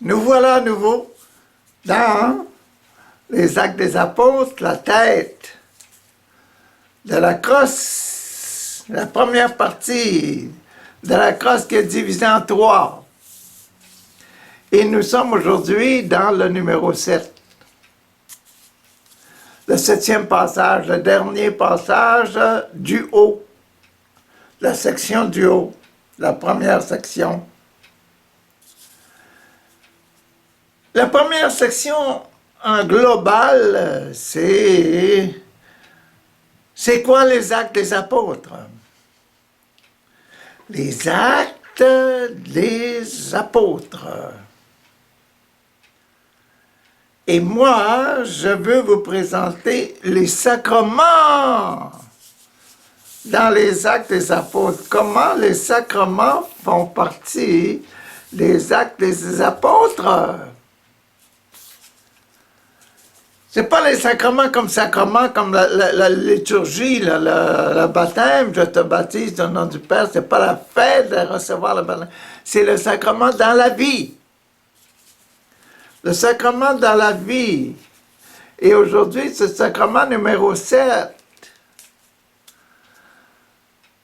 Nous voilà à nouveau dans les Actes des Apôtres, la tête de la crosse, la première partie de la crosse qui est divisée en trois. Et nous sommes aujourd'hui dans le numéro 7. Le 7e passage, le dernier passage du haut, la section du haut, la première section. La première section en global, c'est quoi les actes des apôtres? Les actes des apôtres. Et moi, je veux vous présenter les sacrements dans les actes des apôtres. Comment les sacrements font partie des actes des apôtres? C'est pas les sacrements, comme la liturgie, le baptême, je te baptise au nom du Père, c'est pas la fête de recevoir le baptême, c'est le sacrement dans la vie. Le sacrement dans la vie. Et aujourd'hui, c'est le sacrement numéro 7.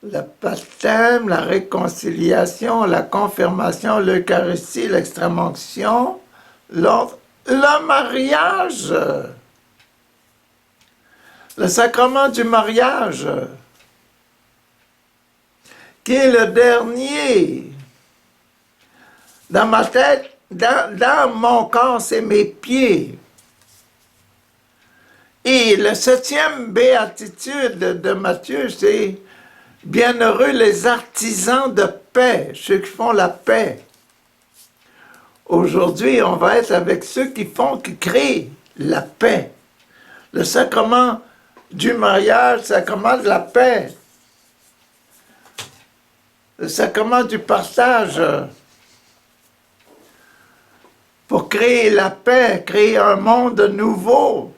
Le baptême, la réconciliation, la confirmation, l'Eucharistie, l'extrême-onction, l'ordre, le mariage. Le sacrement du mariage, qui est le dernier. Dans ma tête, dans mon corps, c'est mes pieds. Et la 7e béatitude de Matthieu, c'est « Bienheureux les artisans de paix », ceux qui font la paix. Aujourd'hui, on va être avec ceux qui créent la paix. Le sacrement du mariage, le sacrement de la paix. Le sacrement du partage. Pour créer la paix, créer un monde nouveau.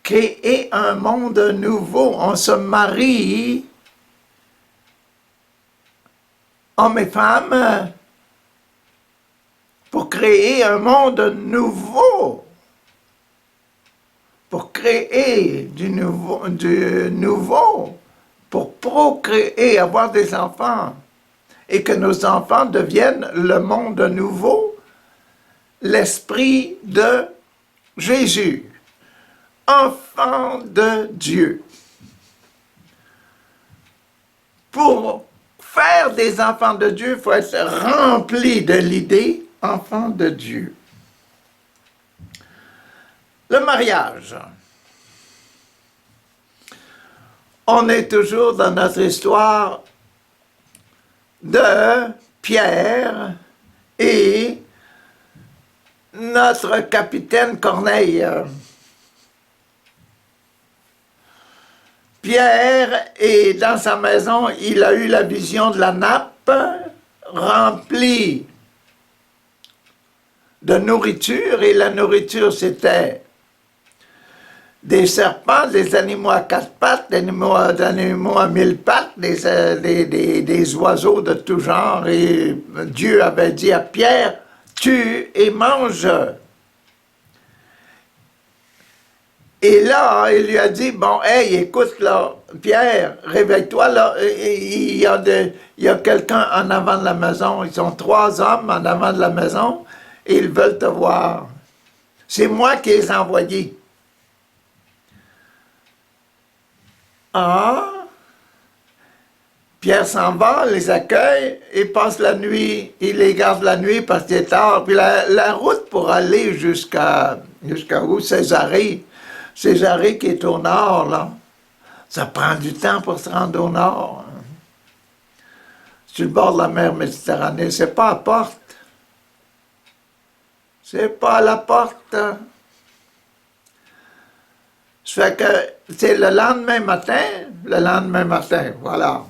Créer un monde nouveau. On se marie, hommes et femmes, pour créer un monde nouveau. Pour créer du nouveau, pour procréer, avoir des enfants, et que nos enfants deviennent le monde nouveau, l'esprit de Jésus, enfant de Dieu. Pour faire des enfants de Dieu, il faut être rempli de l'idée enfant de Dieu. Le mariage. On est toujours dans notre histoire de Pierre et notre capitaine Corneille. Pierre est dans sa maison, il a eu la vision de la nappe remplie de nourriture, et la nourriture c'était des serpents, des animaux à 4 pattes, des animaux à 1000 pattes, des oiseaux de tout genre. Et Dieu avait dit à Pierre, tue et mange. Et là, il lui a dit, bon, hey, écoute, là, Pierre, réveille-toi, là, il y a quelqu'un en avant de la maison, ils sont 3 hommes en avant de la maison, et ils veulent te voir. C'est moi qui les ai envoyés. Ah! Pierre s'en va, les accueille, et passe la nuit, il les garde la nuit parce qu'il est tard. Puis la route pour aller jusqu'à où? Césarée. Césarée qui est au nord, là. Ça prend du temps pour se rendre au nord. Sur le bord de la mer Méditerranée, c'est pas à porte. C'est pas à la porte. Ça fait que, c'est le lendemain matin, voilà.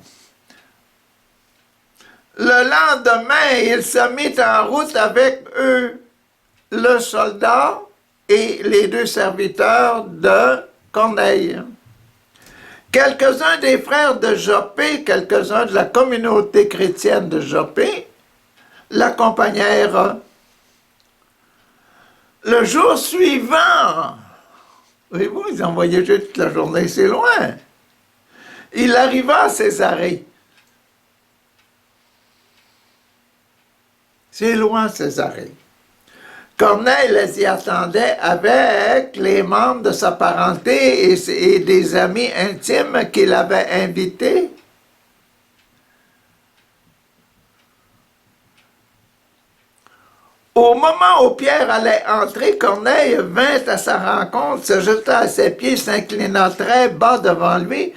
Le lendemain, il se mit en route avec eux, le soldat et les 2 serviteurs de Corneille. Quelques-uns des frères de Joppé, quelques-uns de la communauté chrétienne de Joppé, l'accompagnèrent. Le jour suivant, voyez-vous, ils ont voyagé toute la journée, c'est loin. Il arriva à Césarée. C'est loin, Césarée. Corneille les y attendait avec les membres de sa parenté et des amis intimes qu'il avait invités. Au moment où Pierre allait entrer, Corneille vint à sa rencontre, se jeta à ses pieds, s'inclina très bas devant lui.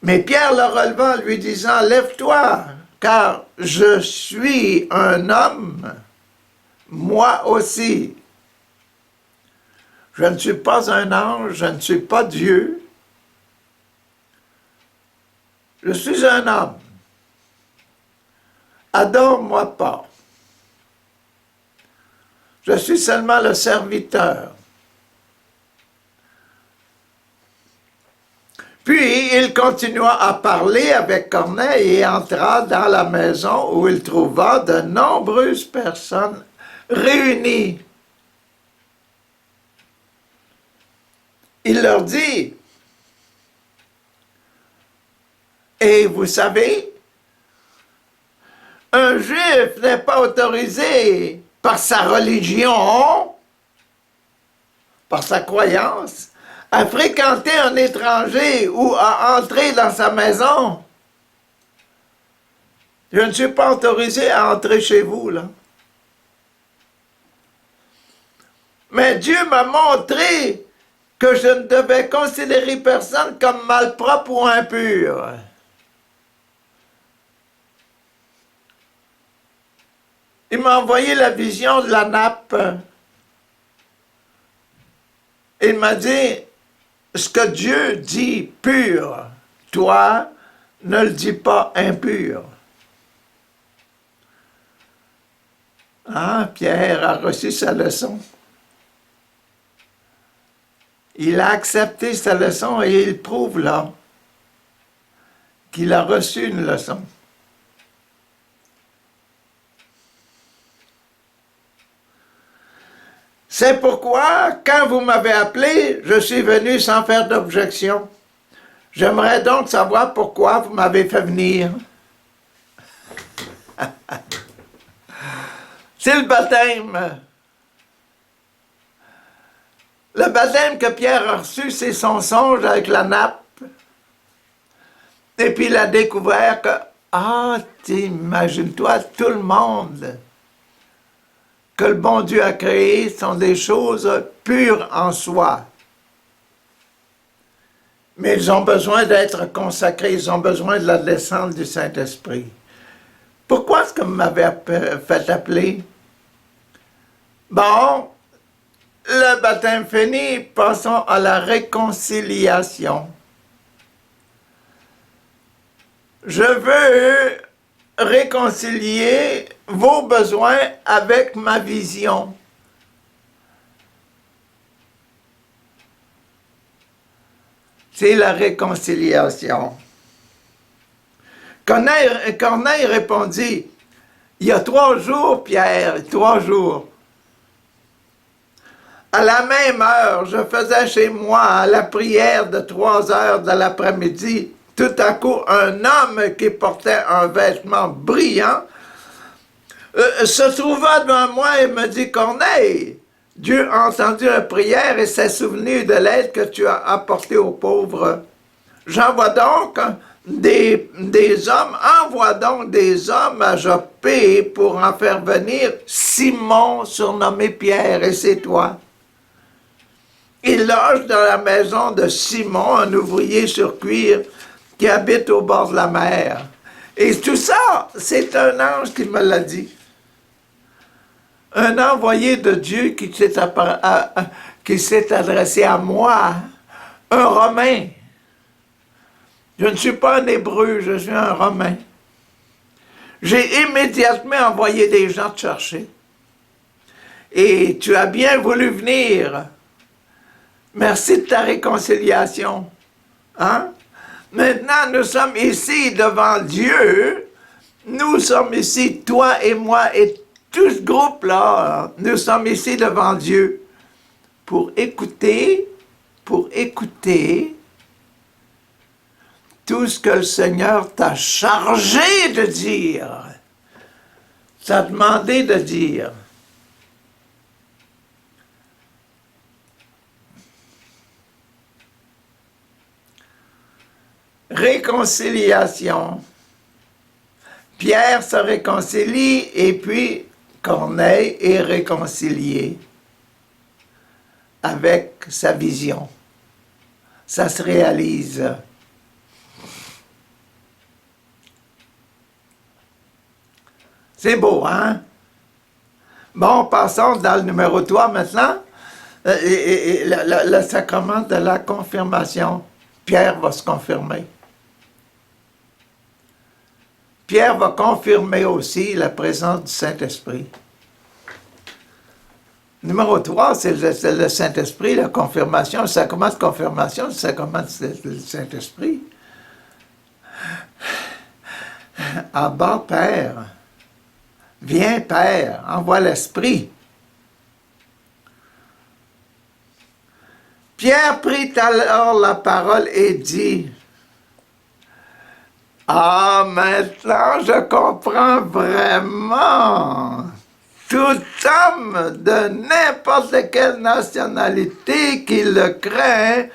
Mais Pierre le releva en lui disant, « Lève-toi, car je suis un homme, moi aussi. Je ne suis pas un ange, je ne suis pas Dieu. Je suis un homme. Adore-moi pas. Je suis seulement le serviteur. » Puis il continua à parler avec Corneille et entra dans la maison où il trouva de nombreuses personnes réunies. Il leur dit, « Et vous savez, un Juif n'est pas autorisé par sa religion, par sa croyance, à fréquenter un étranger ou à entrer dans sa maison. Je ne suis pas autorisé à entrer chez vous, là. Mais Dieu m'a montré que je ne devais considérer personne comme malpropre ou impur. Il m'a envoyé la vision de la nappe. Il m'a dit, ce que Dieu dit pur, toi, ne le dis pas impur. Ah, Pierre a reçu sa leçon. Il a accepté sa leçon et il prouve là qu'il a reçu une leçon. C'est pourquoi, quand vous m'avez appelé, je suis venu sans faire d'objection. J'aimerais donc savoir pourquoi vous m'avez fait venir. C'est le baptême. Le baptême que Pierre a reçu, c'est son songe avec la nappe. Et puis il a découvert que, t'imagines-toi, tout le monde que le bon Dieu a créé sont des choses pures en soi. Mais ils ont besoin d'être consacrés, ils ont besoin de la descente du Saint-Esprit. Pourquoi est-ce que vous m'avez fait appeler? Bon, le baptême fini, passons à la réconciliation. Je veux réconcilier vos besoins avec ma vision. C'est la réconciliation. Corneille répondit, « Il y a 3 jours, Pierre, 3 jours. À la même heure, je faisais chez moi la prière de 3 heures de l'après-midi. Tout à coup, un homme qui portait un vêtement brillant se trouva devant moi et me dit, « Corneille, Dieu a entendu la prière et s'est souvenu de l'aide que tu as apportée aux pauvres. J'envoie donc des hommes, envoie donc des hommes à Joppé pour en faire venir Simon, surnommé Pierre, et c'est toi. Il loge dans la maison de Simon, un ouvrier sur cuir qui habite au bord de la mer. » Et tout ça, c'est un ange qui me l'a dit. Un envoyé de Dieu qui s'est adressé à moi, un Romain. Je ne suis pas un Hébreu, je suis un Romain. J'ai immédiatement envoyé des gens te chercher. Et tu as bien voulu venir. Merci de ta réconciliation. Hein? Maintenant, nous sommes ici devant Dieu. Nous sommes ici, toi et moi, et tout ce groupe-là, nous sommes ici devant Dieu pour écouter tout ce que le Seigneur t'a chargé de dire, t'a demandé de dire. Réconciliation. Pierre se réconcilie et puis Corneille est réconcilié avec sa vision. Ça se réalise. C'est beau, hein? Bon, passons dans le numéro 3 maintenant. Le sacrement de la confirmation. Pierre va se confirmer. Pierre va confirmer aussi la présence du Saint-Esprit. Numéro 3, c'est le Saint-Esprit, la confirmation, le sacrement de confirmation, le sacrement du Saint-Esprit. Abba, Père. Viens, Père, envoie l'Esprit. Pierre prit alors la parole et dit, « Ah, maintenant je comprends vraiment. Tout homme de n'importe quelle nationalité qui le craint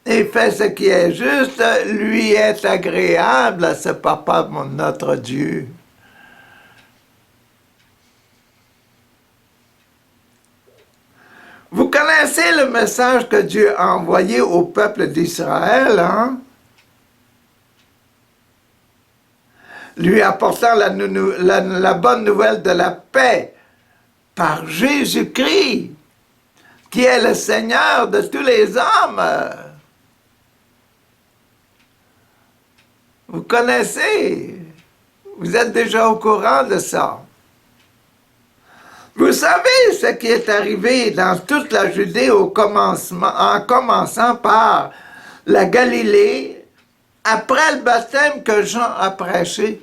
et fait ce qui est juste, lui est agréable à ce papa, notre Dieu. » Vous connaissez le message que Dieu a envoyé au peuple d'Israël, hein? Lui apportant la bonne nouvelle de la paix par Jésus-Christ, qui est le Seigneur de tous les hommes. Vous connaissez, vous êtes déjà au courant de ça. Vous savez ce qui est arrivé dans toute la Judée au commencement, en commençant par la Galilée, après le baptême que Jean a prêché.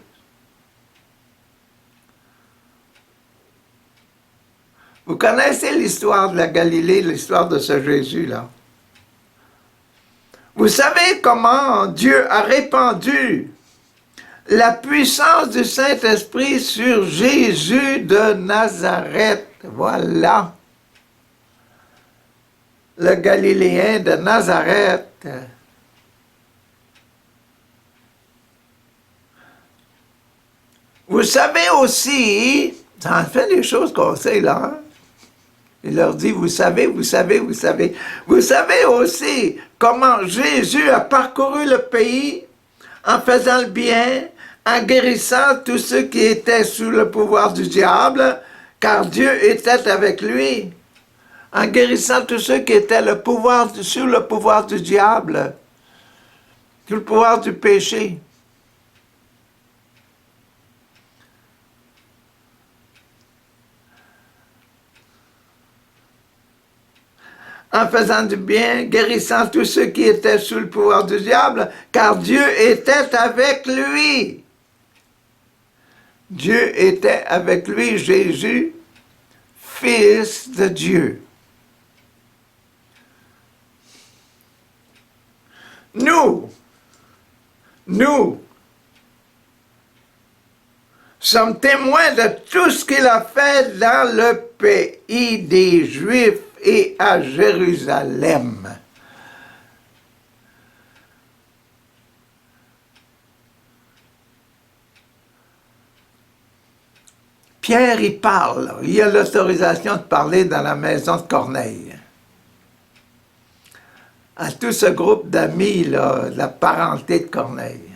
Vous connaissez l'histoire de la Galilée, l'histoire de ce Jésus-là. Vous savez comment Dieu a répandu la puissance du Saint-Esprit sur Jésus de Nazareth. Voilà. Le Galiléen de Nazareth. Vous savez aussi, ça en fait des choses qu'on sait là, hein? Il leur dit, vous savez. Vous savez aussi comment Jésus a parcouru le pays en faisant le bien, en guérissant tous ceux qui étaient sous le pouvoir du diable, car Dieu était avec lui. En guérissant tous ceux qui étaient sous le pouvoir du diable, sous le pouvoir du péché. En faisant du bien, guérissant tous ceux qui étaient sous le pouvoir du diable, car Dieu était avec lui. Dieu était avec lui, Jésus, Fils de Dieu. Nous sommes témoins de tout ce qu'il a fait dans le pays des Juifs et à Jérusalem. Pierre y parle, il a l'autorisation de parler dans la maison de Corneille. À tout ce groupe d'amis, de la parenté de Corneille.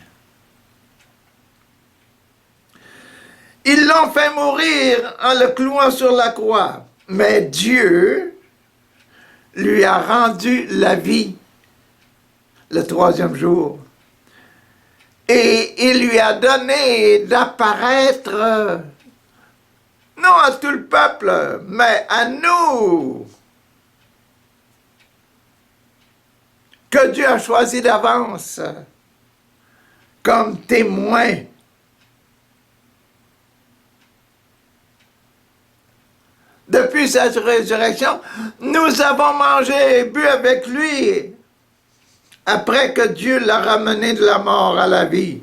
Ils l'ont fait mourir en le clouant sur la croix, mais Dieu lui a rendu la vie le 3e jour. Et il lui a donné d'apparaître, non à tout le peuple, mais à nous, que Dieu a choisi d'avance comme témoins. depuis sa résurrection, nous avons mangé et bu avec lui après que Dieu l'a ramené de la mort à la vie.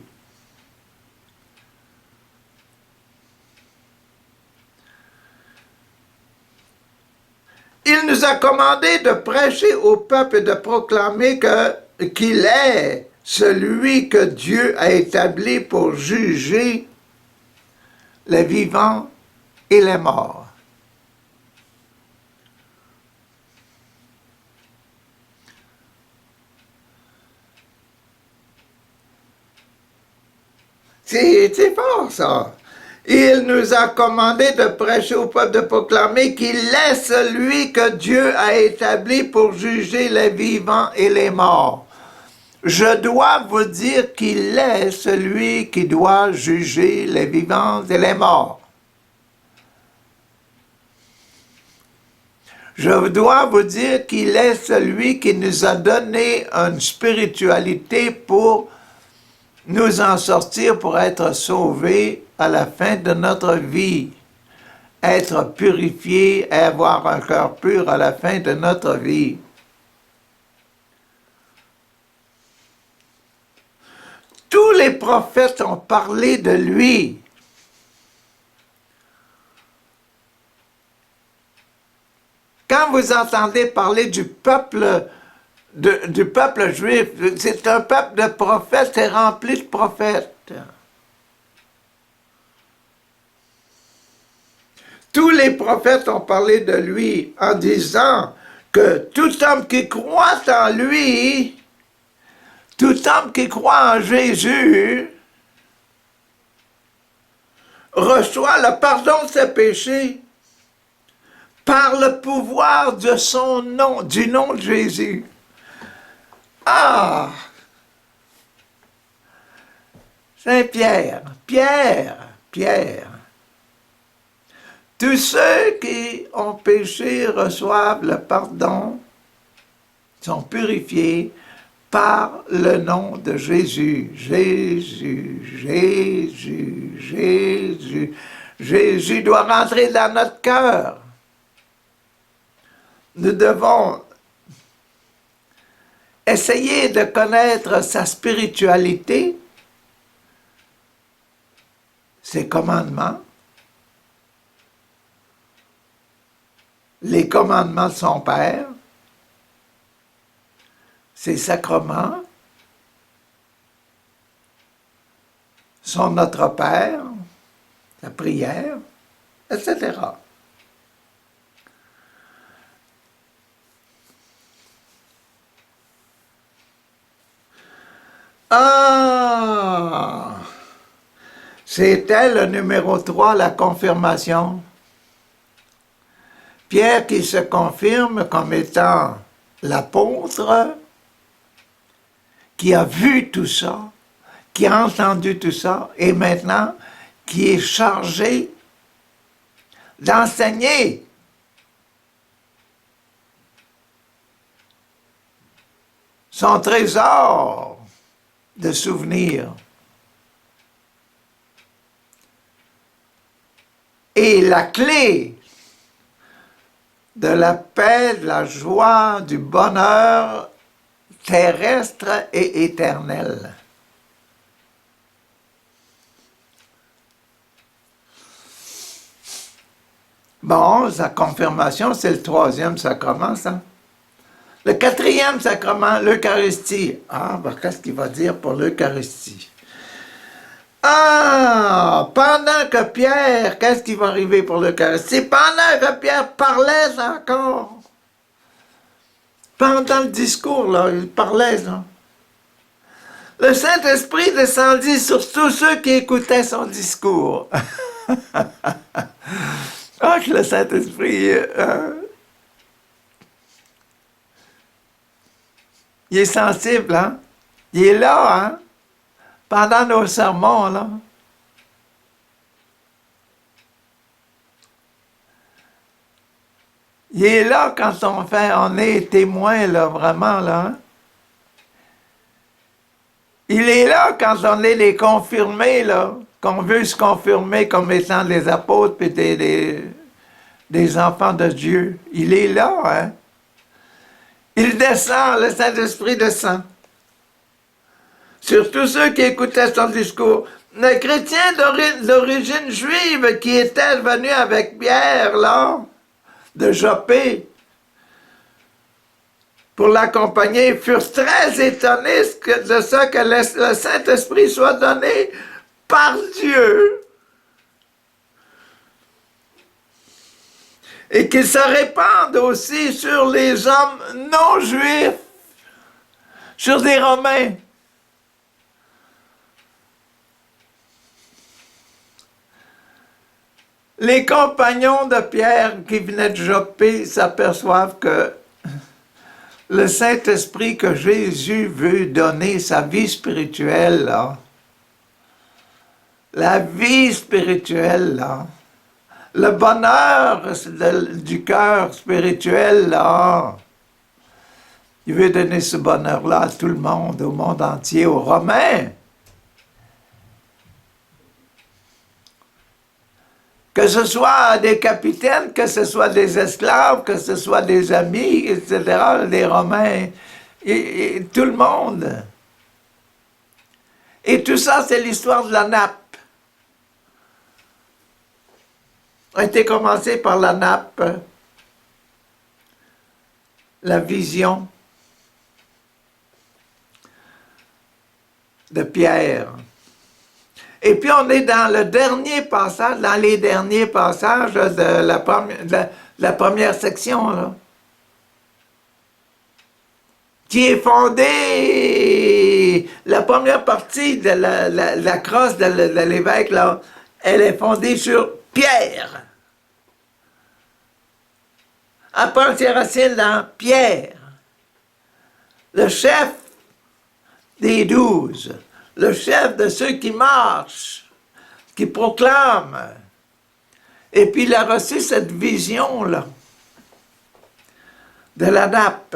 Il nous a commandé de prêcher au peuple et de proclamer qu'il est celui que Dieu a établi pour juger les vivants et les morts. C'est fort, ça. Il nous a commandé de prêcher au peuple, de proclamer qu'il est celui que Dieu a établi pour juger les vivants et les morts. Je dois vous dire qu'il est celui qui doit juger les vivants et les morts. Je dois vous dire qu'il est celui qui nous a donné une spiritualité pour nous en sortir, pour être sauvés à la fin de notre vie, être purifiés et avoir un cœur pur à la fin de notre vie. Tous les prophètes ont parlé de lui. Quand vous entendez parler du peuple juif, c'est un peuple de prophètes, c'est rempli de prophètes. Tous les prophètes ont parlé de lui en disant que tout homme qui croit en lui, tout homme qui croit en Jésus, reçoit le pardon de ses péchés par le pouvoir de son nom, du nom de Jésus. Ah! Saint-Pierre, Pierre. Tous ceux qui ont péché reçoivent le pardon, sont purifiés par le nom de Jésus. Jésus doit rentrer dans notre cœur. Nous devons essayer de connaître sa spiritualité, ses commandements, les commandements de son Père, ses sacrements, son Notre Père, sa prière, etc. Ah! C'était le numéro 3, la confirmation. Pierre qui se confirme comme étant l'apôtre, qui a vu tout ça, qui a entendu tout ça, et maintenant qui est chargé d'enseigner. Son trésor de souvenirs. Et la clé de la paix, de la joie, du bonheur terrestre et éternel. Bon, sa confirmation, c'est le 3e sacrement, ça. Le 4e sacrement, l'Eucharistie. Ah, ben, qu'est-ce qu'il va dire pour l'Eucharistie? Ah, pendant que Pierre, qu'est-ce qui va arriver pour l'Eucharistie? Pendant que Pierre parlait encore. Pendant le discours, là, il parlait, là. Le Saint-Esprit descendit sur tous ceux qui écoutaient son discours. Ah, que le Saint-Esprit... il est sensible, hein? Il est là, hein? Pendant nos sermons, là. Il est là quand on est témoin, là, vraiment, là. Hein? Il est là quand on est les confirmés, là, qu'on veut se confirmer comme étant des apôtres, puis des enfants de Dieu. Il est là, hein? Il descend, le Saint-Esprit descend. Sur tous ceux qui écoutaient son discours. Le chrétien d'origine juive qui était venu avec Pierre, là, de Joppé, pour l'accompagner, furent très étonnés de ce que le Saint-Esprit soit donné par Dieu et qu'il se répande aussi sur les hommes non juifs, sur des Romains. Les compagnons de Pierre qui venaient de Joppé s'aperçoivent que le Saint-Esprit que Jésus veut donner, sa vie spirituelle, là, la vie spirituelle, là, le bonheur du cœur spirituel, là, il veut donner ce bonheur-là à tout le monde, au monde entier, aux Romains. Que ce soit des capitaines, que ce soit des esclaves, que ce soit des amis, etc., des Romains, et tout le monde. Et tout ça, c'est l'histoire de la nappe. A été commencé par la nappe, la vision de Pierre. Et puis on est dans le dernier passage, dans les derniers passages de la première section, là, qui est fondée, la première partie de la crosse de l'évêque, là, elle est fondée sur Pierre. Elle prend ses racines dans Pierre, le chef des 12. Le chef de ceux qui marchent, qui proclament. Et puis il a reçu cette vision-là de la nappe.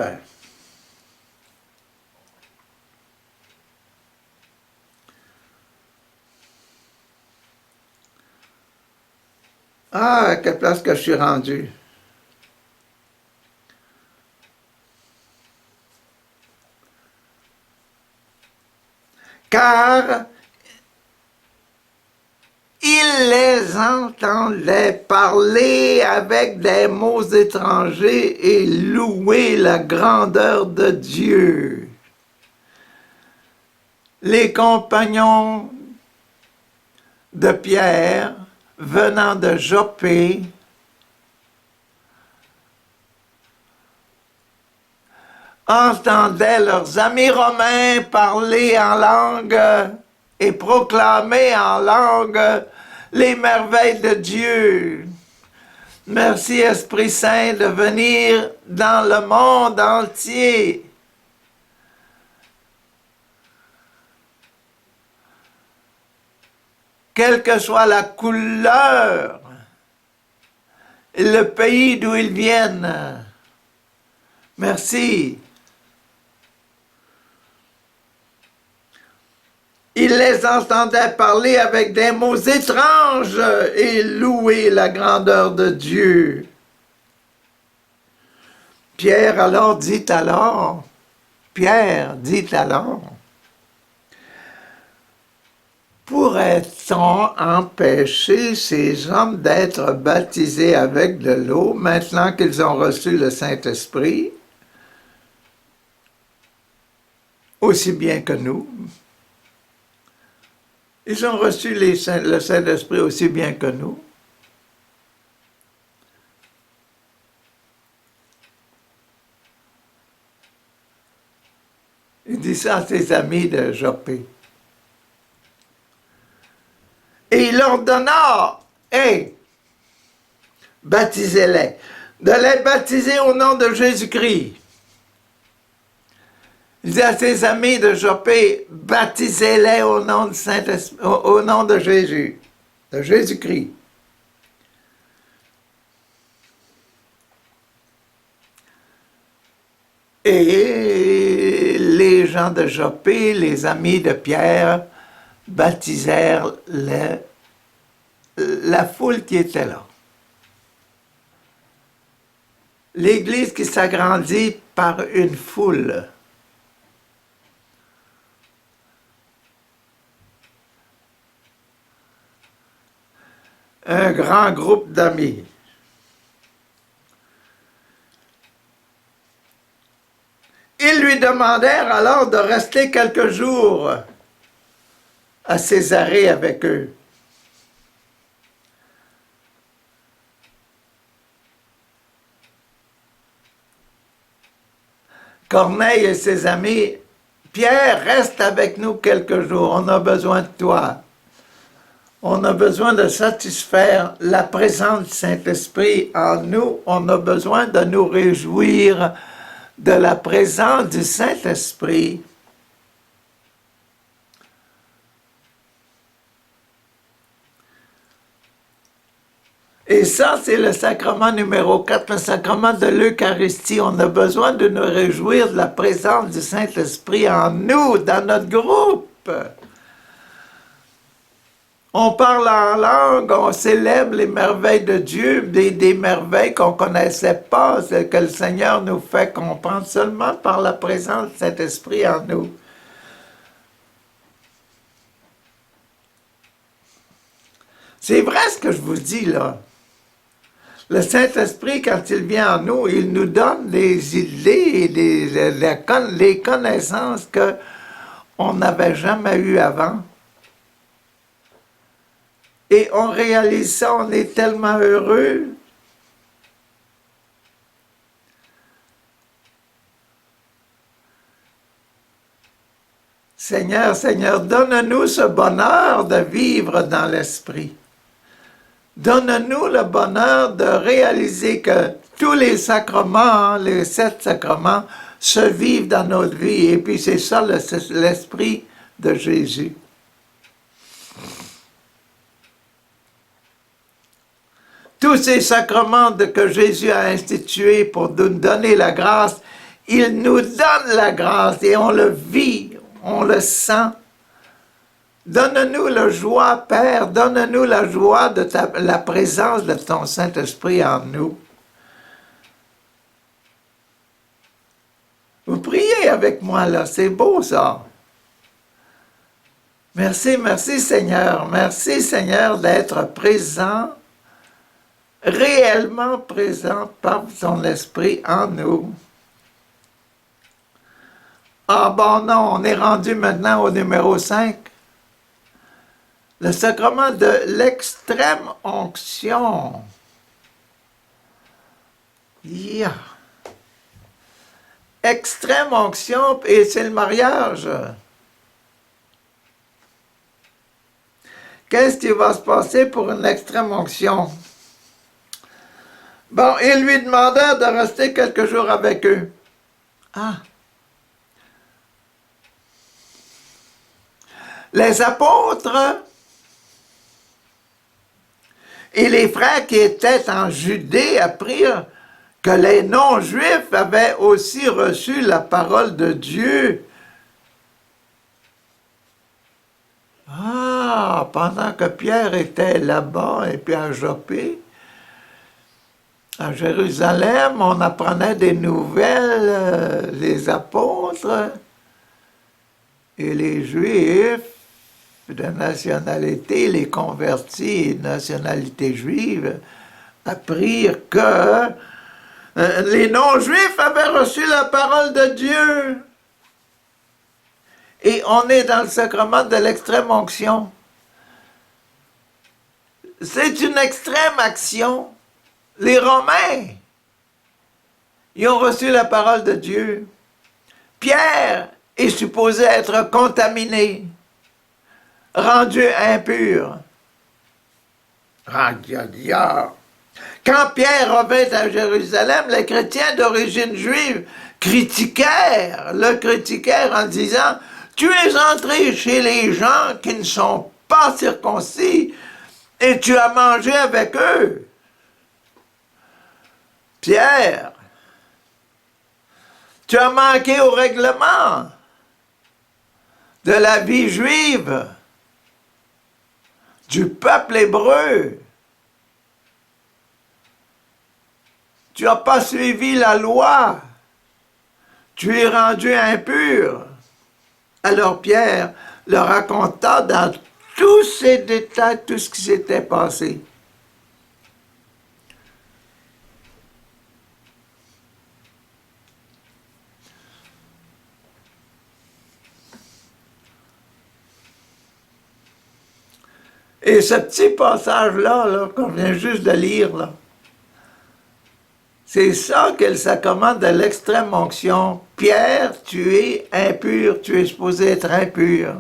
Ah, à quelle place que je suis rendu. Car il les entendait parler avec des mots étrangers et louer la grandeur de Dieu. Les compagnons de Pierre, venant de Joppé, entendaient leurs amis romains parler en langue et proclamer en langue les merveilles de Dieu. Merci Esprit Saint de venir dans le monde entier. Quelle que soit la couleur et le pays d'où ils viennent. Merci. Il les entendait parler avec des mots étranges et louer la grandeur de Dieu. Pierre dit alors, pourrait-on empêcher ces hommes d'être baptisés avec de l'eau maintenant qu'ils ont reçu le Saint-Esprit, aussi bien que nous? Ils ont reçu le Saint-Esprit aussi bien que nous. Il dit ça à ses amis de Joppé. Et il ordonna, baptisez-les, de les baptiser au nom de Jésus-Christ. Il dit à ses amis de Joppé, baptisez-les au nom de Saint-Esprit, au nom de Jésus, de Jésus-Christ. Et les gens de Joppé, les amis de Pierre, baptisèrent la foule qui était là. l'Église qui s'agrandit par une foule. Un grand groupe d'amis. Ils lui demandèrent alors de rester quelques jours à Césarée avec eux. Corneille et ses amis, Pierre, reste avec nous quelques jours, on a besoin de toi. On a besoin de satisfaire la présence du Saint-Esprit en nous, on a besoin de nous réjouir de la présence du Saint-Esprit. Et ça, c'est le sacrement numéro 4, le sacrement de l'Eucharistie. On a besoin de nous réjouir de la présence du Saint-Esprit en nous, dans notre groupe. On parle en langue, on célèbre les merveilles de Dieu, des merveilles qu'on ne connaissait pas, que le Seigneur nous fait comprendre seulement par la présence du Saint-Esprit en nous. C'est vrai ce que je vous dis là. Le Saint-Esprit, quand il vient en nous, il nous donne des idées et les connaissances qu'on n'avait jamais eues avant. Et on réalise ça, on est tellement heureux. Seigneur, Seigneur, donne-nous ce bonheur de vivre dans l'Esprit. Donne-nous le bonheur de réaliser que tous les sacrements, les 7 sacrements, se vivent dans notre vie. Et puis c'est ça l'Esprit de Jésus. Tous ces sacrements que Jésus a institués pour nous donner la grâce, il nous donne la grâce et on le vit, on le sent. Donne-nous la joie, Père, donne-nous la joie de la présence de ton Saint-Esprit en nous. Vous priez avec moi là, c'est beau ça. Merci, merci Seigneur d'être présent, réellement présent par ton Esprit en nous. Ah bon non, on est rendu maintenant au numéro 5. Le sacrement de l'extrême onction. Yeah. Extrême onction, et c'est le mariage. Qu'est-ce qui va se passer pour une extrême onction? Bon, il lui demanda de rester quelques jours avec eux. Ah. Les apôtres et les frères qui étaient en Judée apprirent que les non-juifs avaient aussi reçu la parole de Dieu. Ah, pendant que Pierre était là-bas et puis à Joppé, à Jérusalem, on apprenait des nouvelles, les apôtres et les Juifs de nationalité, les convertis et nationalité juive, apprirent que les non-juifs avaient reçu la parole de Dieu. Et on est dans le sacrement de l'extrême onction. C'est une extrême action. Les Romains, ils ont reçu la parole de Dieu. Pierre est supposé être contaminé, rendu impur. Quand Pierre revint à Jérusalem, les chrétiens d'origine juive le critiquèrent en disant « Tu es entré chez les gens qui ne sont pas circoncis et tu as mangé avec eux. » Pierre, tu as manqué au règlement de la vie juive, du peuple hébreu. tu n'as pas suivi la loi, tu es rendu impur. Alors Pierre leur raconta dans tous ces détails tout ce qui s'était passé. Et ce petit passage-là, là, qu'on vient juste de lire, là, c'est ça qu'est le sacrement de l'extrême onction. Pierre, tu es impur, tu es supposé être impur.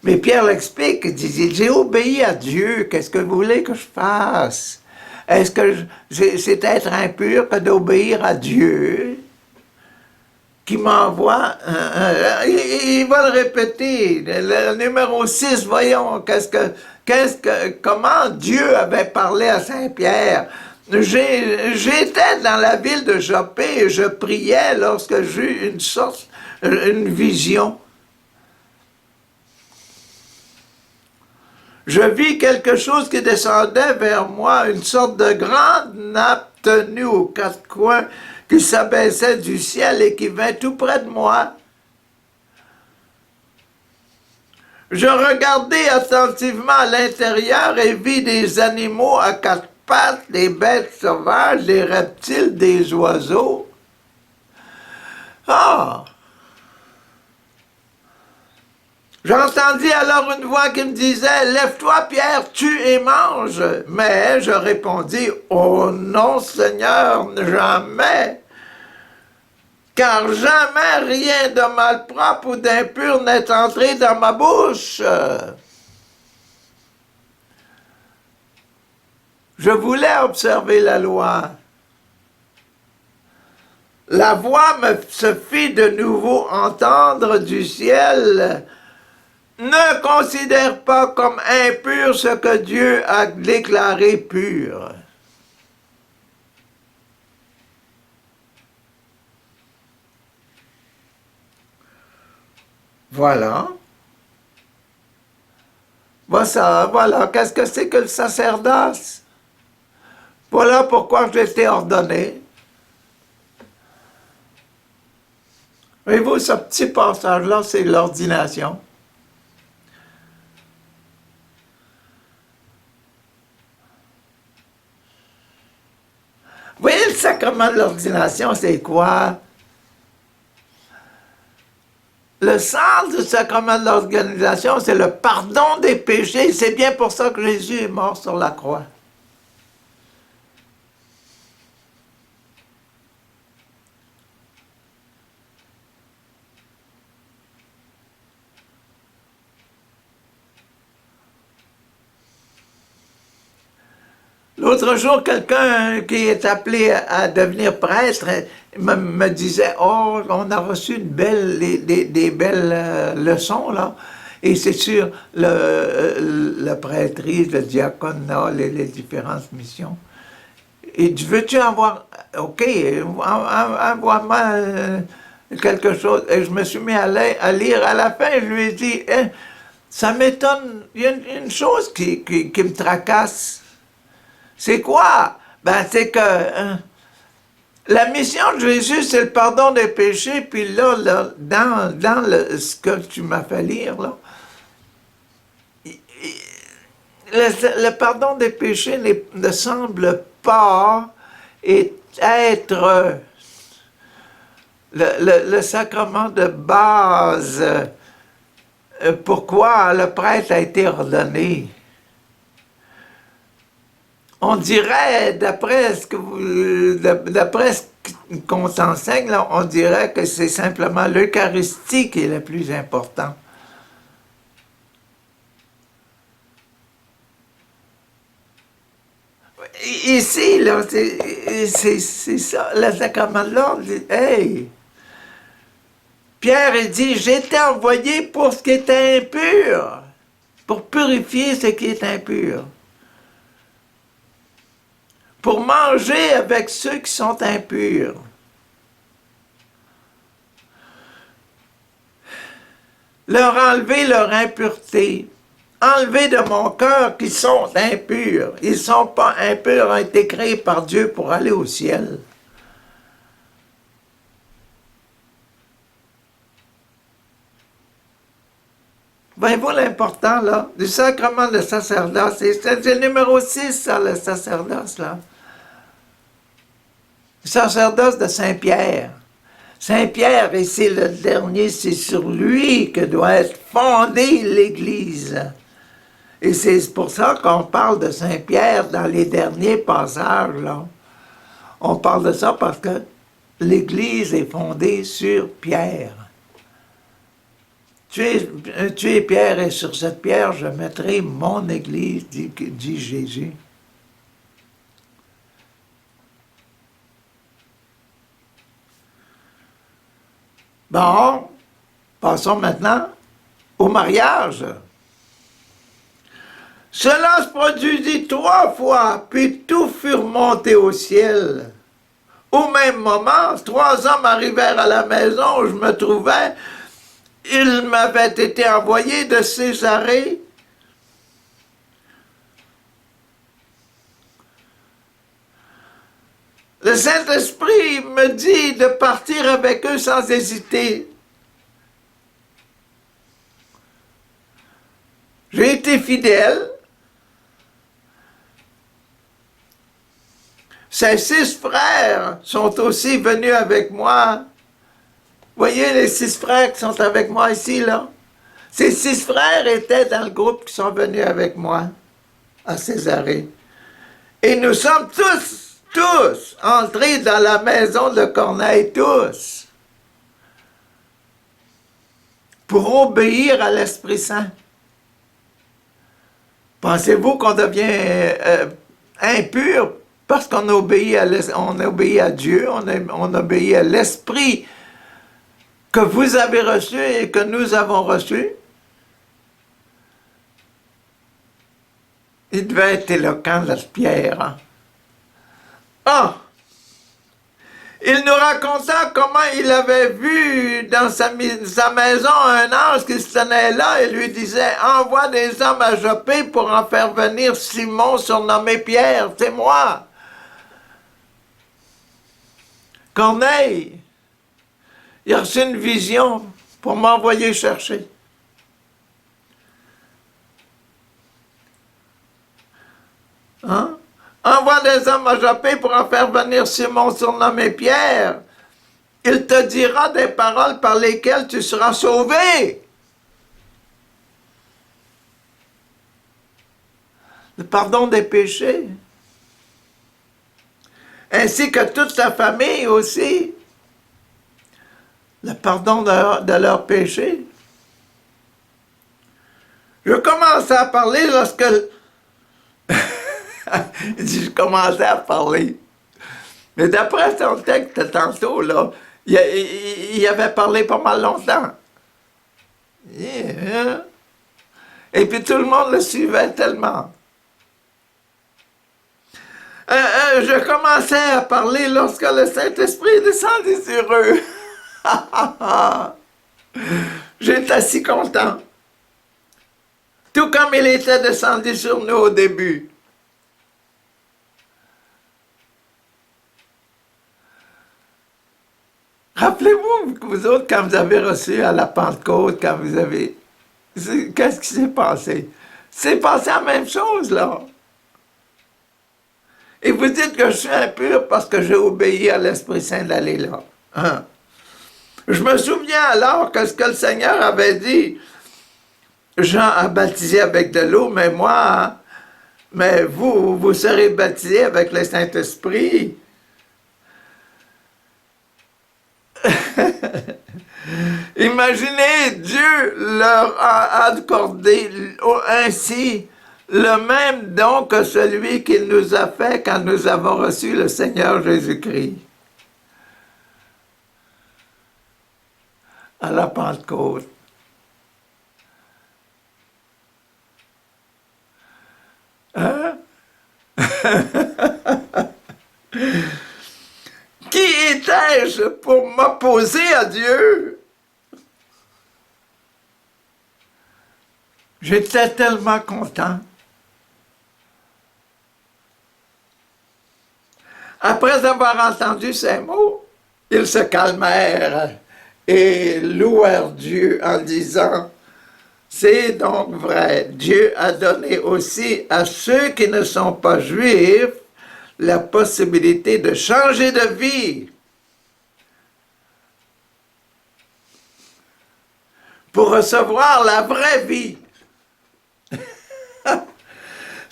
Mais Pierre l'explique, il dit, j'ai obéi à Dieu, qu'est-ce que vous voulez que je fasse? Est-ce que c'est être impur que d'obéir à Dieu qui m'envoie? Il va le répéter, le numéro 6, voyons, comment Dieu avait parlé à Saint-Pierre. J'étais dans la ville de Joppé et je priais lorsque j'eus une vision. Je vis quelque chose qui descendait vers moi, une sorte de grande nappe tenue aux quatre coins qui s'abaissait du ciel et qui vint tout près de moi. Je regardai attentivement à l'intérieur et vis des animaux à quatre pattes, des bêtes sauvages, des reptiles, des oiseaux. Ah! J'entendis alors une voix qui me disait, « Lève-toi, Pierre, tue et mange. » Mais je répondis, « Oh non, Seigneur, jamais. Car jamais rien de malpropre ou d'impur n'est entré dans ma bouche. » Je voulais observer la loi. La voix se fit de nouveau entendre du ciel. Ne considère pas comme impur ce que Dieu a déclaré pur. Voilà. Voilà. Qu'est-ce que c'est que le sacerdoce? Voilà pourquoi j'ai été ordonné. Voyez-vous, ce petit passage-là, c'est l'ordination. Vous voyez, le sacrement de l'ordination, c'est quoi? Le sens du sacrement de l'organisation, c'est le pardon des péchés. C'est bien pour ça que Jésus est mort sur la croix. L'autre jour, quelqu'un qui est appelé à devenir prêtre me disait, « Oh, on a reçu des belles leçons, là. » Et c'est sur la prêtrise, le diaconat, les différentes missions. Et veux-tu avoir... OK, envoie-moi quelque chose. Et je me suis mis à lire. À la fin, je lui ai dit, ça m'étonne, il y a une chose qui me tracasse. C'est quoi? Ben, c'est que la mission de Jésus, c'est le pardon des péchés, puis là dans ce que tu m'as fait lire, là, le pardon des péchés ne semble pas être le sacrement de base. Pourquoi le prêtre a été ordonné? On dirait, d'après ce qu'on t'enseigne, là, on dirait que c'est simplement l'Eucharistie qui est le plus important. Ici, là, c'est ça, le sacrement de l'ordre. Hey! Pierre, il dit, j'ai été envoyé pour ce qui est impur, pour purifier ce qui est impur. Pour manger avec ceux qui sont impurs. Leur enlever leur impureté. enlevés de mon cœur qui sont impurs. Ils ne sont pas impurs, ont été créés par Dieu pour aller au ciel. Voyez-vous l'important, là, du sacrement de sacerdoce? C'est le numéro 6, ça, le sacerdoce, là. Le sacerdoce de Saint-Pierre. Saint-Pierre, et c'est le dernier, c'est sur lui que doit être fondée l'Église. Et c'est pour ça qu'on parle de Saint-Pierre dans les derniers passages, là. On parle de ça parce que l'Église est fondée sur Pierre. Tu es Pierre, et sur cette pierre, je mettrai mon Église, dit Jésus. Bon, passons maintenant au mariage. Cela se produisit 3 fois, puis tous furent montés au ciel. Au même moment, 3 hommes arrivèrent à la maison où je me trouvais. Ils m'avaient été envoyés de Césarée. Le Saint-Esprit me dit de partir avec eux sans hésiter. J'ai été fidèle. Ces 6 frères sont aussi venus avec moi. Voyez les 6 frères qui sont avec moi ici, là. Ces 6 frères étaient dans le groupe qui sont venus avec moi à Césarée. Et nous sommes tous entrés dans la maison de Corneille, tous, pour obéir à l'Esprit Saint. Pensez-vous qu'on devient impur parce qu'on obéit à Dieu, on obéit à l'Esprit que vous avez reçu et que nous avons reçu? Il devait être éloquent, la Pierre. Hein? Ah! Il nous raconta comment il avait vu dans sa maison un ange qui se tenait là et lui disait « Envoie des hommes à Joppé pour en faire venir Simon, surnommé Pierre, c'est moi. » Corneille, il a reçu une vision pour m'envoyer chercher. Hein? Envoie des hommes à Joppé pour en faire venir Simon, surnommé Pierre. Il te dira des paroles par lesquelles tu seras sauvé. Le pardon des péchés. Ainsi que toute ta famille aussi. Le pardon de leurs péchés. Je commençais à parler lorsque... Il dit, je commençais à parler. Mais d'après son texte tantôt, là, il avait parlé pas mal longtemps. Yeah. Et puis tout le monde le suivait tellement. Je commençais à parler lorsque le Saint-Esprit descendit sur eux. J'étais si content. Tout comme il était descendu sur nous au début. Rappelez-vous, vous autres, quand vous avez reçu à la Pentecôte, quand vous avez... Qu'est-ce qui s'est passé? C'est passé la même chose, là. Et vous dites que je suis impur parce que j'ai obéi à l'Esprit Saint d'aller là. Hein? Je me souviens alors que ce que le Seigneur avait dit, Jean a baptisé avec de l'eau, mais moi, mais vous serez baptisés avec le Saint-Esprit. Imaginez, Dieu leur a accordé ainsi le même don que celui qu'il nous a fait quand nous avons reçu le Seigneur Jésus-Christ. À la Pentecôte. Hein? Qui étais-je pour m'opposer à Dieu? J'étais tellement content. Après avoir entendu ces mots, ils se calmèrent et louèrent Dieu en disant, c'est donc vrai, Dieu a donné aussi à ceux qui ne sont pas juifs la possibilité de changer de vie pour recevoir la vraie vie.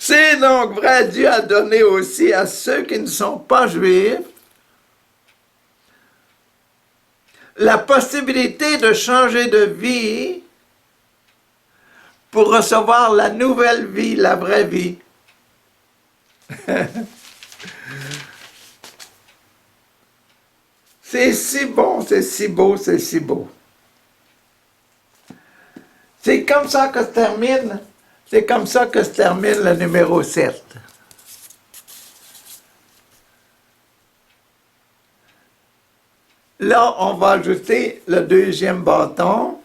C'est donc vrai, Dieu a donné aussi à ceux qui ne sont pas juifs la possibilité de changer de vie pour recevoir la nouvelle vie, la vraie vie. C'est si bon, c'est si beau, c'est si beau. C'est comme ça que se termine, c'est comme ça que se termine le numéro 7. Là, on va ajouter le deuxième bâton.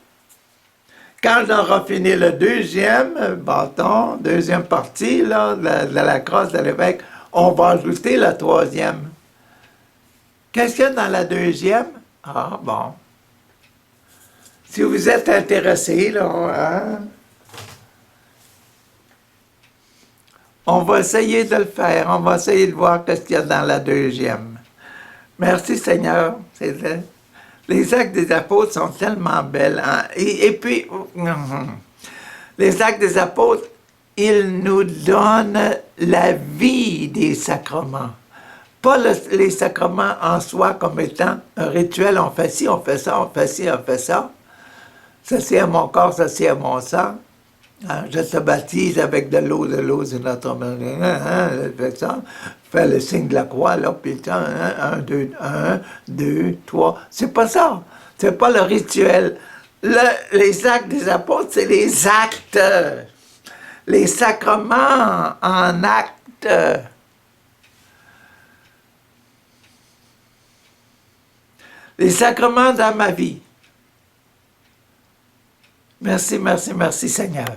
Quand j'aurai fini le deuxième bâton, deuxième partie là, de la crosse de l'évêque, on va ajouter la troisième. Qu'est-ce qu'il y a dans la deuxième? Ah, bon. Si vous êtes intéressé, là, hein, on va essayer de le faire. On va essayer de voir qu'est-ce qu'il y a dans la deuxième. Merci Seigneur. Les actes des apôtres sont tellement belles. Hein? Et puis, les actes des apôtres, ils nous donnent la vie des sacrements. Pas les sacrements en soi comme étant un rituel. On fait ci, on fait ça, on fait ci, on fait ça. Ceci à mon corps, ceci à mon sang. Hein, je te baptise avec de l'eau, c'est notre... Fait ça. Fais le signe de la croix, là, puis un, deux, trois. C'est pas ça. C'est pas le rituel. Les actes des apôtres, c'est les actes. Les sacrements en actes. Les sacrements dans ma vie. Merci, merci, merci Seigneur.